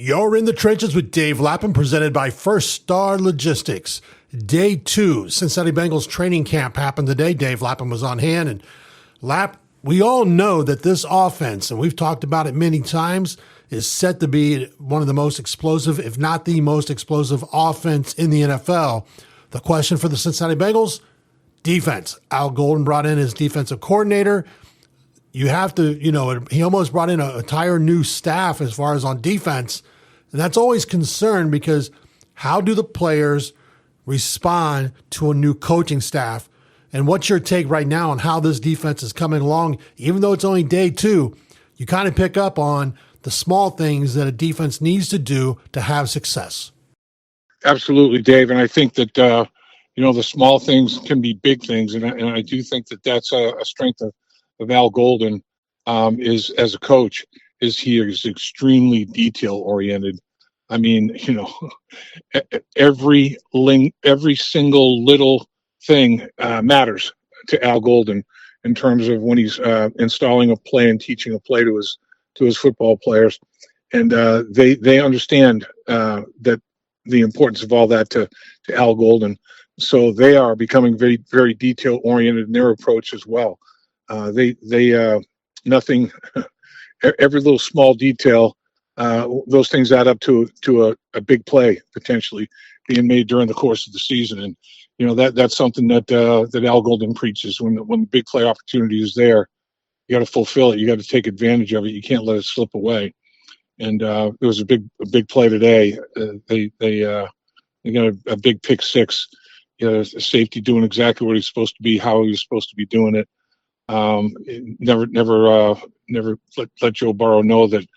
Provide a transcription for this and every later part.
You're in the trenches with Dave Lapham, presented by First Star Logistics. Day 2, Cincinnati Bengals Training Camp happened today. Dave Lapham was on hand. And we all know that this offense, and we've talked about it many times, is set to be one of the most explosive, if not the most explosive offense in the NFL. The question for the Cincinnati Bengals, defense. Al Golden brought in his defensive coordinator. You have to, he almost brought in an entire new staff as far as on defense. And that's always concern because how do the players respond to a new coaching staff? And what's your take right now on how this defense is coming along? Even though it's only day 2, you kind of pick up on the small things that a defense needs to do to have success. Absolutely, Dave. And I think that, the small things can be big things. And I do think that that's a strength of Al Golden is as a coach, is he is extremely detail oriented. I mean, every single little thing matters to Al Golden in terms of when he's installing a play and teaching a play to his football players, and they understand that the importance of all that to Al Golden. So they are becoming very, very detail oriented in their approach as well. Nothing, every little small detail, those things add up to a big play potentially being made during the course of the season. And, that's something that Al Golden preaches. When the big play opportunity is there, you got to fulfill it. You got to take advantage of it. You can't let it slip away. And there was a big play today. They got a big pick six. A safety doing exactly what he's supposed to be, how he was supposed to be doing it. Never let Joe Burrow know that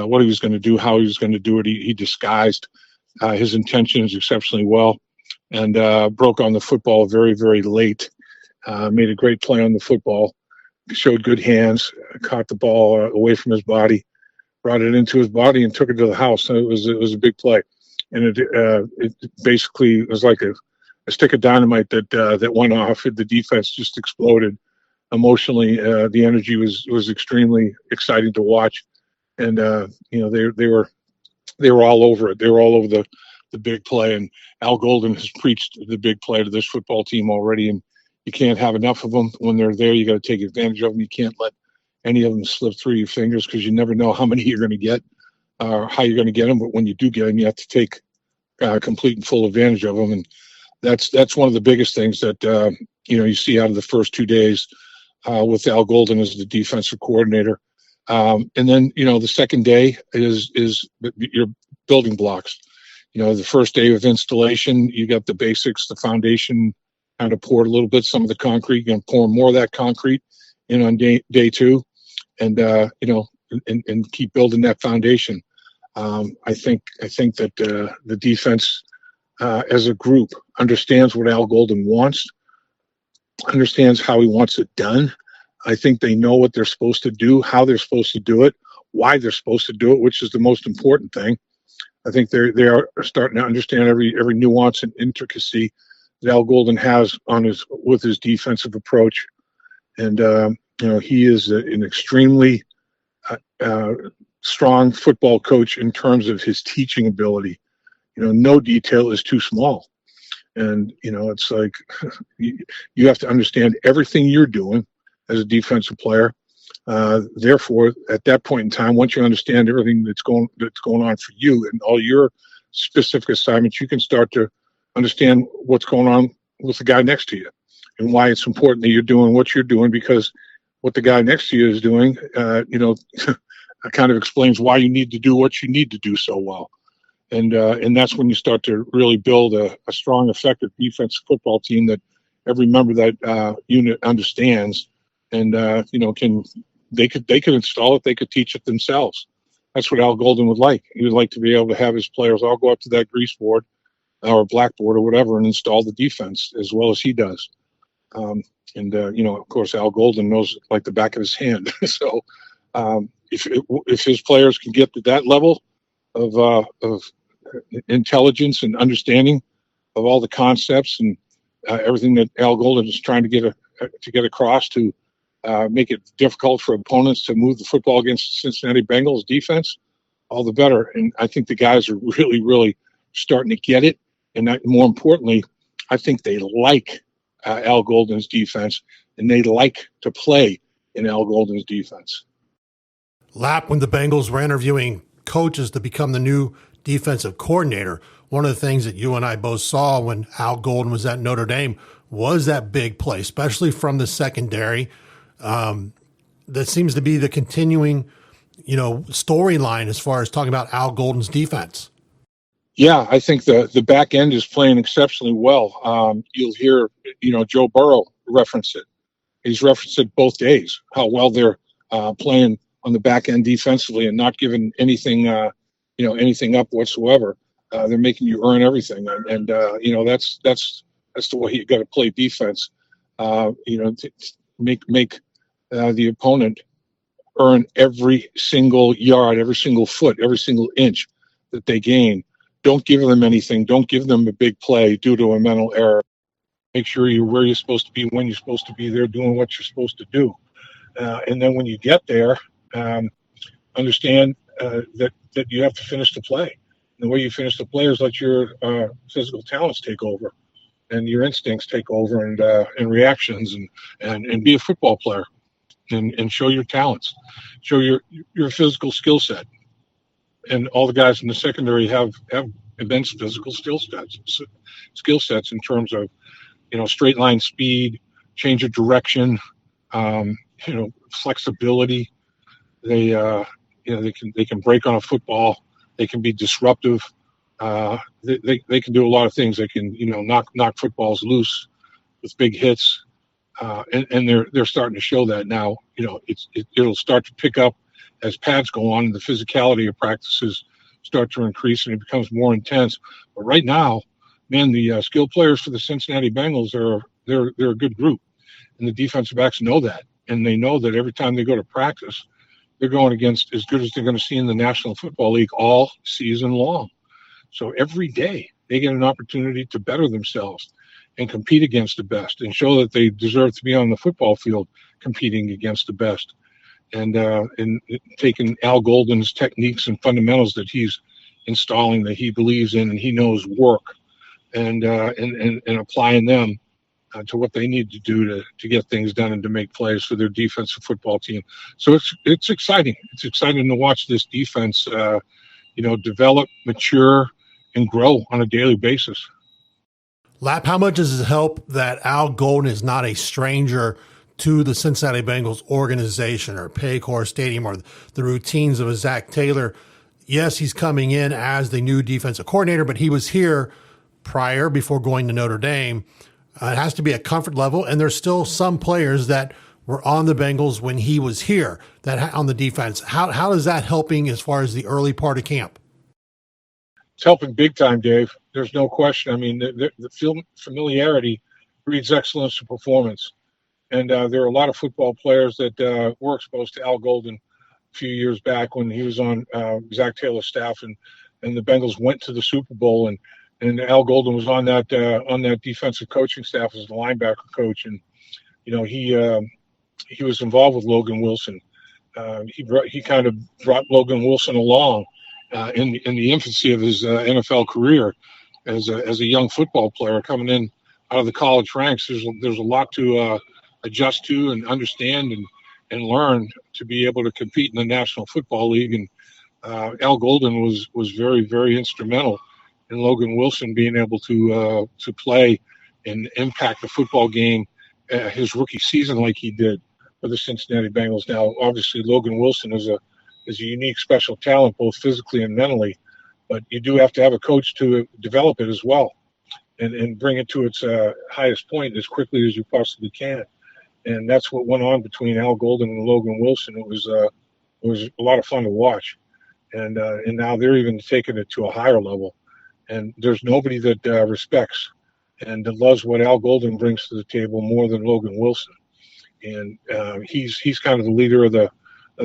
what he was going to do, how he was going to do it. He disguised his intentions exceptionally well, and broke on the football very, very late. Made a great play on the football, showed good hands, caught the ball away from his body, brought it into his body, and took it to the house. So it was a big play, and it basically was like a stick of dynamite that went off. The defense just exploded emotionally. The energy was extremely exciting to watch, and they were all over it. They were all over the big play. And Al Golden has preached the big play to this football team already, and you can't have enough of them. When they're there, you got to take advantage of them. You can't let any of them slip through your fingers because you never know how many you're going to get or how you're going to get them. But when you do get them, you have to take complete and full advantage of them. And that's one of the biggest things that you see out of the first 2 days with Al Golden as the defensive coordinator. And then the second day is your building blocks. The first day of installation, you got the basics, the foundation, kind of poured a little bit, some of the concrete, and pour more of that concrete in on day 2, and and keep building that foundation. I think that the defense as a group understands what Al Golden wants, understands how he wants it done. I think they know what they're supposed to do, how they're supposed to do it, why they're supposed to do it, which is the most important thing. I think they are starting to understand every nuance and intricacy that Al Golden has with his defensive approach. And he is an extremely strong football coach in terms of his teaching ability. No detail is too small. And, it's like you have to understand everything you're doing as a defensive player. Therefore, at that point in time, once you understand everything that's going on for you and all your specific assignments, you can start to understand what's going on with the guy next to you and why it's important that you're doing what you're doing, because what the guy next to you is doing, kind of explains why you need to do what you need to do so well. And that's when you start to really build a strong, effective defensive football team that every member of that unit understands, and they could install it, they could teach it themselves. That's what Al Golden would like. He would like to be able to have his players all go up to that grease board or blackboard or whatever and install the defense as well as he does. Of course, Al Golden knows it like the back of his hand. So if his players can get to that level of intelligence and understanding of all the concepts and everything that Al Golden is trying to get across to make it difficult for opponents to move the football against the Cincinnati Bengals defense, all the better. And I think the guys are really, really starting to get it. And more importantly, I think they like Al Golden's defense, and they like to play in Al Golden's defense. Lap, when the Bengals were interviewing coaches to become the new defensive coordinator, one of the things that you and I both saw when Al Golden was at Notre Dame was that big play, especially from the secondary. That seems to be the continuing, storyline as far as talking about Al Golden's defense. Yeah, I think the back end is playing exceptionally well. You'll hear, Joe Burrow reference it. He's referenced it both days, how well they're playing on the back end defensively and not giving anything, anything up whatsoever. They're making you earn everything, and that's the way you got to play defense. Make the opponent earn every single yard, every single foot, every single inch that they gain. Don't give them anything. Don't give them a big play due to a mental error. Make sure you're where you're supposed to be, when you're supposed to be there, doing what you're supposed to do. And then when you get there, understand that you have to finish the play. And the way you finish the play is let your physical talents take over, and your instincts take over, and reactions, and be a football player, and show your talents, show your physical skill set. And all the guys in the secondary have immense physical skill sets in terms of, straight line speed, change of direction, flexibility. They can break on a football. They can be disruptive. They can do a lot of things. They can, knock footballs loose with big hits. And they're starting to show that now. It'll start to pick up as pads go on and the physicality of practices start to increase and it becomes more intense. But right now, man, the skill players for the Cincinnati Bengals they're a good group, and the defensive backs know that, and they know that every time they go to practice, they're going against as good as they're going to see in the National Football League all season long. So every day they get an opportunity to better themselves and compete against the best and show that they deserve to be on the football field competing against the best. And taking Al Golden's techniques and fundamentals that he's installing, that he believes in and he knows work, and applying them to what they need to do to get things done and to make plays for their defensive football team. So it's exciting. It's exciting to watch this defense, develop, mature, and grow on a daily basis. Lap, how much does it help that Al Golden is not a stranger to the Cincinnati Bengals organization or Paycor Stadium or the routines of a Zach Taylor? Yes, he's coming in as the new defensive coordinator, but he was here prior before going to Notre Dame. It has to be a comfort level, and there's still some players that were on the Bengals when he was here that on the defense. How is that helping as far as the early part of camp? It's helping big time, Dave. There's no question. I mean, the familiarity breeds excellence to performance. And there are a lot of football players that were exposed to Al Golden a few years back when he was on Zach Taylor's staff, and the Bengals went to the Super Bowl, and Al Golden was on that defensive coaching staff as the linebacker coach, and he was involved with Logan Wilson. He kind of brought Logan Wilson along in the infancy of his NFL career as a young football player coming in out of the college ranks. There's a lot to adjust to and understand and learn to be able to compete in the National Football League. And Al Golden was very, very instrumental in Logan Wilson being able to play and impact the football game his rookie season like he did for the Cincinnati Bengals. Now, obviously, Logan Wilson is a unique, special talent, both physically and mentally, but you do have to have a coach to develop it as well and bring it to its highest point as quickly as you possibly can. And that's what went on between Al Golden and Logan Wilson. It was a lot of fun to watch, and now they're even taking it to a higher level. And there's nobody that respects and that loves what Al Golden brings to the table more than Logan Wilson. And he's kind of the leader of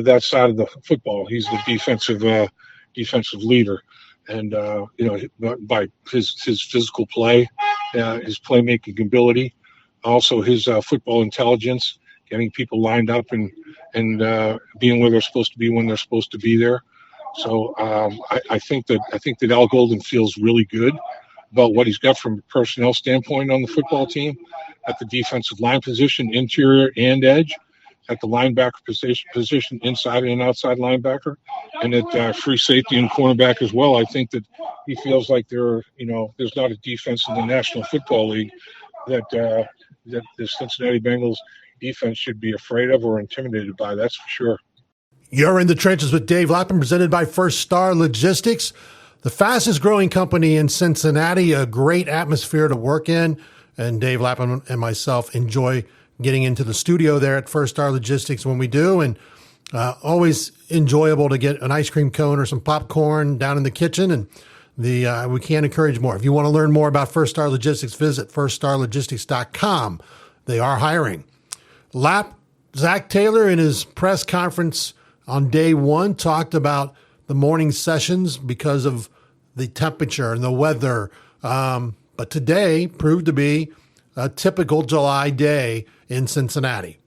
that side of the football. He's the defensive leader, and by his physical play, his playmaking ability, also his football intelligence, getting people lined up and being where they're supposed to be when they're supposed to be there. So I think that Al Golden feels really good about what he's got from a personnel standpoint on the football team, at the defensive line position, interior and edge, at the linebacker position, inside and outside linebacker, and at free safety and cornerback as well. I think that he feels like there's not a defense in the National Football League that the Cincinnati Bengals defense should be afraid of or intimidated by. That's for sure. You're in the trenches with Dave Lapham, presented by First Star Logistics, the fastest growing company in Cincinnati, a great atmosphere to work in. And Dave Lapham and myself enjoy getting into the studio there at First Star Logistics when we do. And always enjoyable to get an ice cream cone or some popcorn down in the kitchen. And we can't encourage more. If you want to learn more about First Star Logistics, visit firststarlogistics.com. They are hiring. Zach Taylor, in his press conference on day one, talked about the morning sessions because of the temperature and the weather. But today proved to be a typical July day in Cincinnati.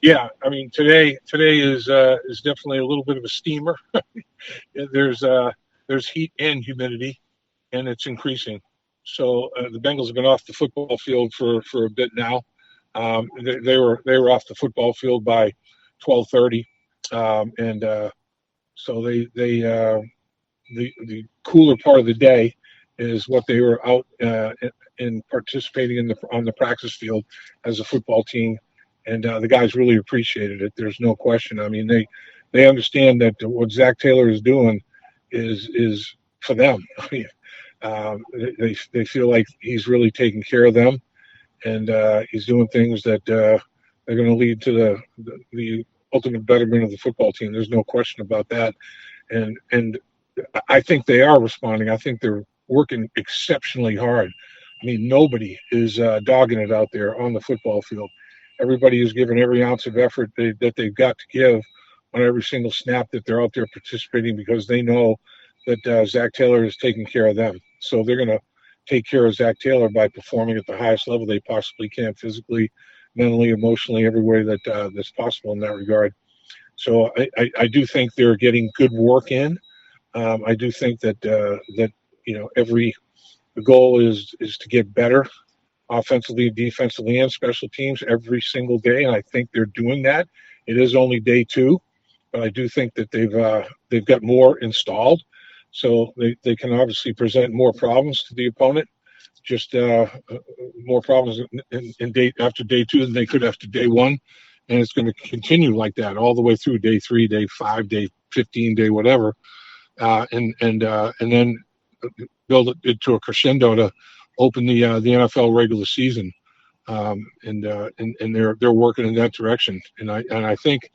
Yeah, I mean today is definitely a little bit of a steamer. There's heat and humidity, and it's increasing. So the Bengals have been off the football field for a bit now. They were off the football field by 12:30, and so the cooler part of the day is what they were out in participating on the practice field as a football team, and the guys really appreciated it. There's no question. I mean, they understand that what Zach Taylor is doing is for them. I mean, they feel like he's really taking care of them, and he's doing things that they're going to lead to the ultimate betterment of the football team. There's no question about that, and I think they are responding. I think they're working exceptionally hard. I mean, nobody is dogging it out there on the football field. Everybody is giving every ounce of effort that they've got to give on every single snap that they're out there participating, because they know that Zach Taylor is taking care of them. So they're going to take care of Zach Taylor by performing at the highest level they possibly can, physically, mentally, emotionally, every way that's possible in that regard. So I do think they're getting good work in. I do think that the goal is to get better offensively, defensively, and special teams every single day, and I think they're doing that. It is only day two, but I do think that they've got more installed, so they can obviously present more problems to the opponent, just more problems after day two than they could after day one, and it's going to continue like that all the way through day 3, day 5, day 15, day whatever, and then build it to a crescendo to open the NFL regular season, and they're working in that direction, and I think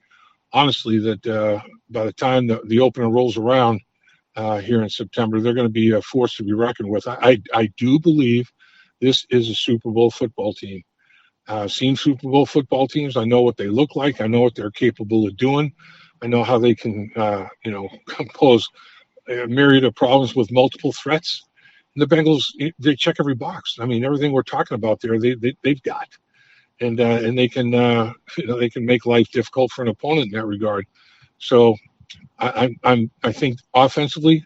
honestly that by the time the opener rolls around here in September, they're going to be a force to be reckoned with. I do believe this is a Super Bowl football team. Seen Super Bowl football teams. I know what they look like. I know what they're capable of doing. I know how they can pose a myriad of problems with multiple threats. And the Bengals, they check every box. I mean, everything we're talking about there, they've got, and they can they can make life difficult for an opponent in that regard. So I think offensively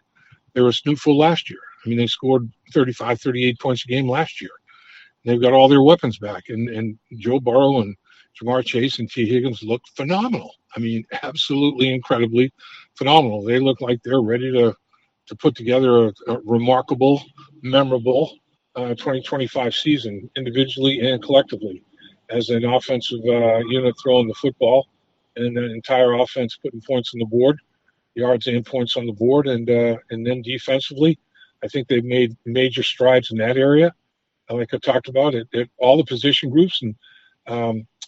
they were snootful last year. I mean, they scored 35, 38 points a game last year. They've got all their weapons back, and Joe Burrow and Jamar Chase and T. Higgins looked phenomenal. I mean, absolutely incredibly phenomenal. They look like they're ready to put together a remarkable, memorable 2025 season, individually and collectively, as an offensive unit throwing the football, and an entire offense putting points on the board, yards and points on the board, and then defensively, I think they've made major strides in that area. Like I talked about it, all the position groups, and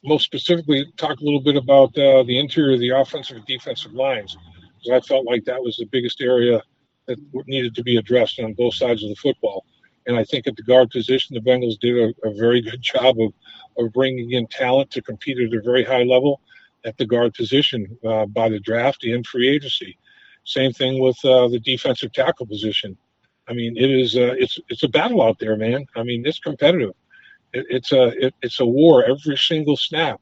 most specifically, talk a little bit about the interior of the offensive and defensive lines, because I felt like that was the biggest area that needed to be addressed on both sides of the football. And I think at the guard position, the Bengals did a very good job of bringing in talent to compete at a very high level at the guard position by the draft and free agency. Same thing with the defensive tackle position. I mean, it's a battle out there, man. I mean, it's competitive. It's a war every single snap.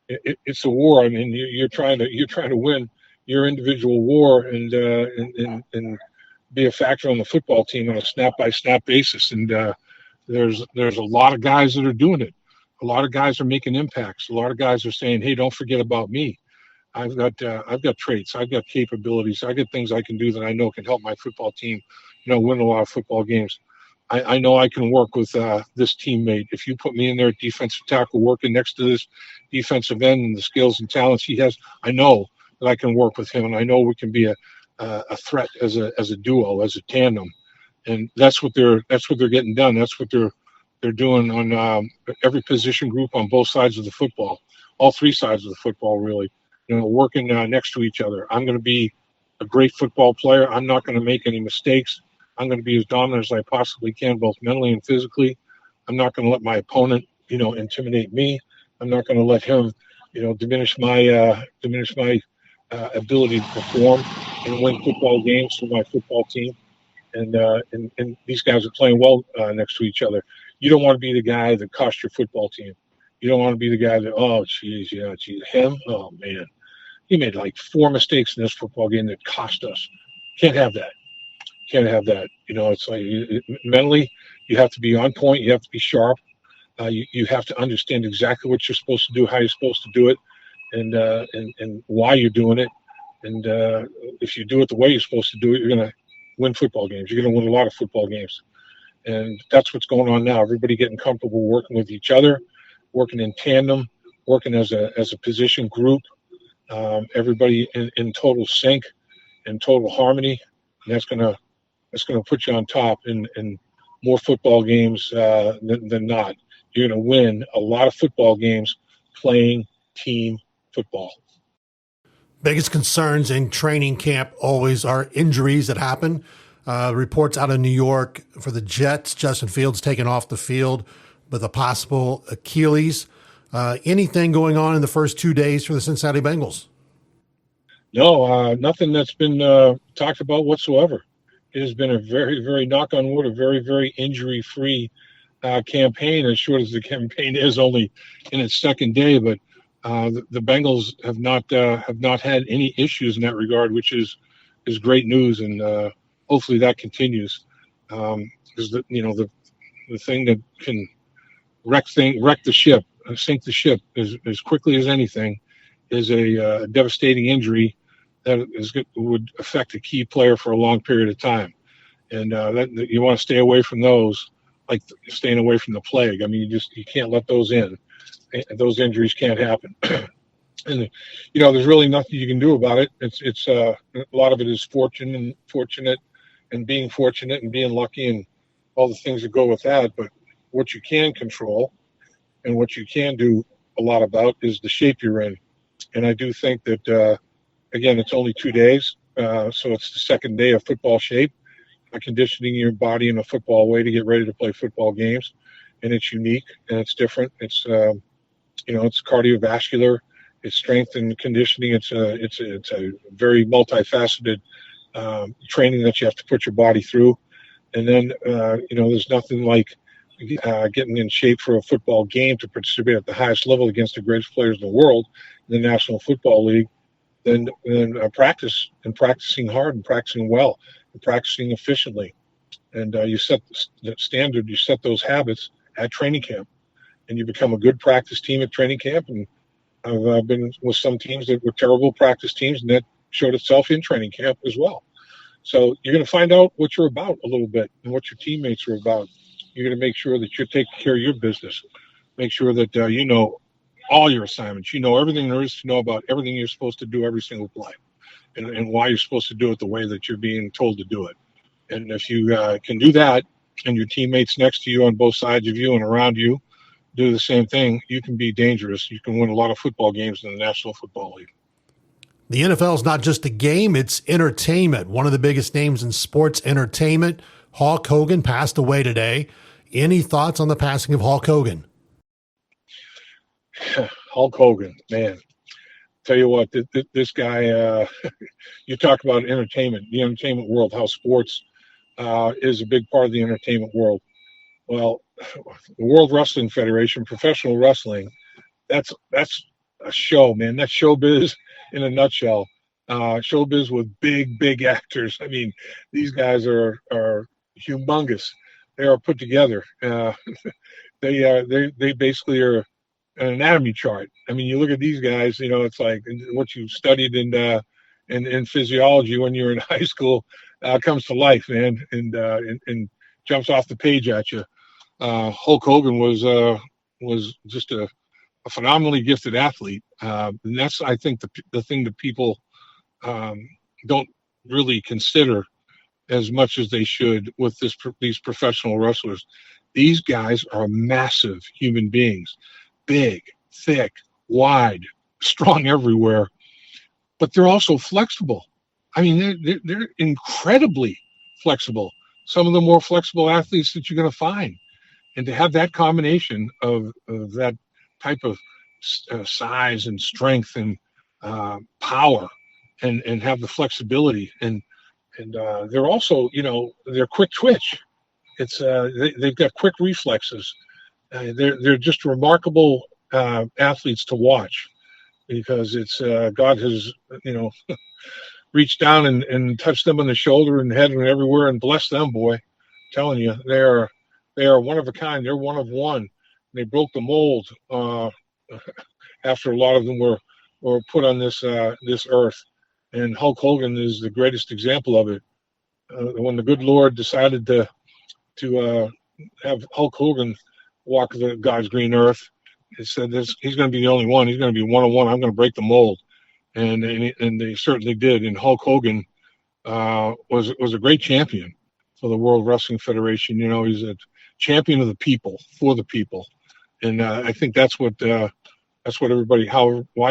It's a war. I mean, you're trying to win your individual war and be a factor on the football team on a snap by snap basis. And there's a lot of guys that are doing it. A lot of guys are making impacts. A lot of guys are saying, "Hey, don't forget about me. I've got traits. I've got capabilities. I got things I can do that I know can help my football team, win a lot of football games. I know I can work with this teammate. If you put me in there at defensive tackle, working next to this defensive end and the skills and talents he has, I know that I can work with him, and I know we can be a threat as a duo, as a tandem." And that's what they're getting done. That's what they're doing on every position group on both sides of the football, all three sides of the football, really. Working next to each other. I'm going to be a great football player. I'm not going to make any mistakes. I'm going to be as dominant as I possibly can, both mentally and physically. I'm not going to let my opponent, intimidate me. I'm not going to let him, diminish my ability to perform and win football games for my football team. And these guys are playing well next to each other. You don't want to be the guy that cost your football team. You don't want to be the guy that, oh, geez, him. Oh man, he made like 4 mistakes in this football game that cost us. Can't have that. Can't have that. It's like mentally, you have to be on point. You have to be sharp. You have to understand exactly what you're supposed to do, how you're supposed to do it, and why you're doing it. And if you do it the way you're supposed to do it, you're going to win football games. You're going to win a lot of football games. And that's what's going on now. Everybody getting comfortable working with each other, working in tandem, working as a position group. Everybody in total sync and total harmony. And that's going to put you on top in more football games than not. You're going to win a lot of football games playing team football. Biggest concerns in training camp always are injuries that happen. Reports out of New York for the Jets, Justin Fields taken off the field with a possible Achilles. Anything going on in the first 2 days for the Cincinnati Bengals? No, nothing that's been talked about whatsoever. It has been a very, very, knock on wood, a very, very injury-free campaign, as short as the campaign is, only in its second day. But the Bengals have not had any issues in that regard, which is great news, and hopefully that continues. Because the thing that can wreck the ship, sink the ship as quickly as anything, is a devastating injury that would affect a key player for a long period of time. And that you want to stay away from those, like staying away from the plague. I mean, you can't let those in. Those injuries can't happen. And there's really nothing you can do about it. It's a lot of it is fortunate and being fortunate and being lucky and all the things that go with that. But what you can control and what you can do a lot about is the shape you're in. And I do think that again, it's only 2 days, so it's the second day of football shape, conditioning your body in a football way to get ready to play football games. And it's unique and it's different. It's it's cardiovascular, it's strength and conditioning. It's a very multifaceted training that you have to put your body through. And then there's nothing like getting in shape for a football game to participate at the highest level against the greatest players in the world in the National Football League than practicing hard and practicing well and practicing efficiently. And you set the standard, you set those habits at training camp, and you become a good practice team at training camp. And I've been with some teams that were terrible practice teams, and that showed itself in training camp as well. So you're going to find out what you're about a little bit and what your teammates are about. You're going to make sure that you're taking care of your business. Make sure that you know all your assignments. You know everything there is to know about everything you're supposed to do every single play, and why you're supposed to do it the way that you're being told to do it. And if you can do that, and your teammates next to you on both sides of you and around you do the same thing, you can be dangerous. You can win a lot of football games in the National Football League. The NFL is not just a game, it's entertainment. One of the biggest names in sports entertainment, Hulk Hogan, passed away today. Any thoughts on the passing of Hulk Hogan? Hulk Hogan, man. Tell you what, this guy, you talk about entertainment, the entertainment world, how sports is a big part of the entertainment world. Well, the World Wrestling Federation, professional wrestling, that's a show, man. That's showbiz in a nutshell. showbiz with big actors. I mean, these guys are humongous. They are put together. They basically are an anatomy chart. I mean, you look at these guys. You know, it's like what you studied in physiology when you were in high school comes to life, man, and jumps off the page at you. Hulk Hogan was just a phenomenally gifted athlete, and that's, I think, the thing that people don't really consider as much as they should with these professional wrestlers. These guys are massive human beings, big, thick, wide, strong everywhere, but they're also flexible. I mean, they're incredibly flexible. Some of the more flexible athletes that you're going to find, and to have that combination of that type of size and strength and power, and have the flexibility, and they're also, they're quick twitch. It's they've got quick reflexes. They're just remarkable athletes to watch, because it's God has reached down and touched them on the shoulder and head and everywhere and blessed them, boy. I'm telling you, they are one of a kind. They're one of one. They broke the mold after a lot of them were put on this earth. And Hulk Hogan is the greatest example of it. When the good Lord decided to have Hulk Hogan walk God's green earth, he said he's going to be the only one. He's going to be one on one. I'm going to break the mold, and they certainly did. And Hulk Hogan was a great champion for the World Wrestling Federation. He's a champion of the people, for the people, and I think that's what why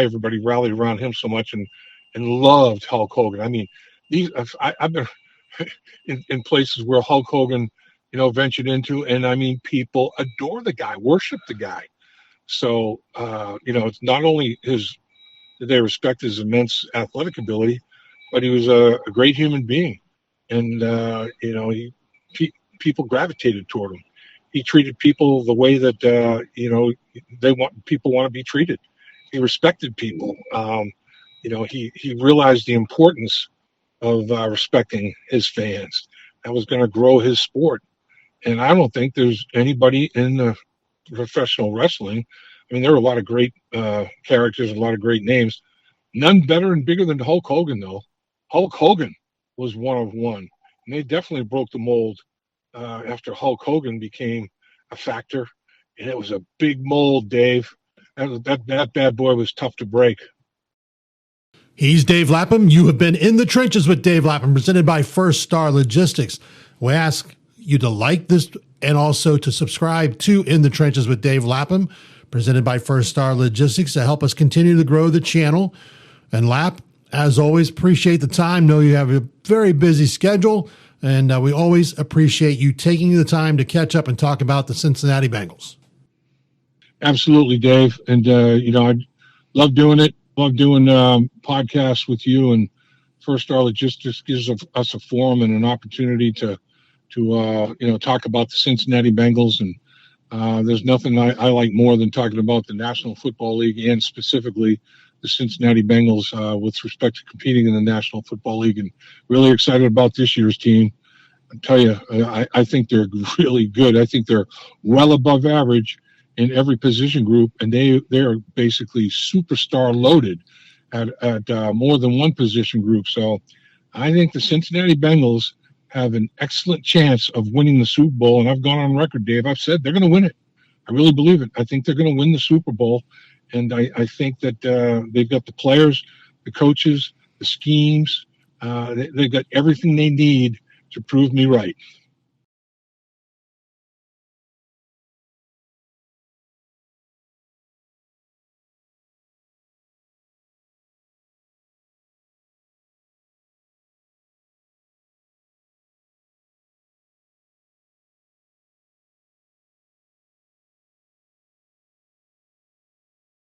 everybody rallied around him so much and loved Hulk Hogan. I mean, I've been in places where Hulk Hogan, ventured into, and I mean, people adore the guy, worship the guy. So, it's not only they respect his immense athletic ability, but he was a great human being, and people gravitated toward him. He treated people the way that people want to be treated. He respected people. He realized the importance of respecting his fans. That was going to grow his sport. And I don't think there's anybody in the professional wrestling. I mean, there are a lot of great characters, a lot of great names. None better and bigger than Hulk Hogan, though. Hulk Hogan was one of one. And they definitely broke the mold after Hulk Hogan became a factor. And it was a big mold, Dave. That bad boy was tough to break. He's Dave Lapham. You have been in the trenches with Dave Lapham, presented by First Star Logistics. We ask you to like this and also to subscribe to In the Trenches with Dave Lapham, presented by First Star Logistics, to help us continue to grow the channel. And Lap, as always, appreciate the time. Know you have a very busy schedule, and we always appreciate you taking the time to catch up and talk about the Cincinnati Bengals. Absolutely, Dave. And, I love doing it. Love doing podcasts with you, and First Star Logistics gives us a forum and an opportunity to talk about the Cincinnati Bengals. And there's nothing I like more than talking about the National Football League, and specifically the Cincinnati Bengals with respect to competing in the National Football League. And really excited about this year's team. I tell you, I think they're really good. I think they're well above average in every position group, and they are basically superstar loaded at more than one position group. So I think the Cincinnati Bengals have an excellent chance of winning the Super Bowl, and I've gone on record, Dave. I've said they're going to win it. I really believe it. I think they're going to win the Super Bowl, and I think that they've got the players, the coaches, the schemes. They've got everything they need to prove me right.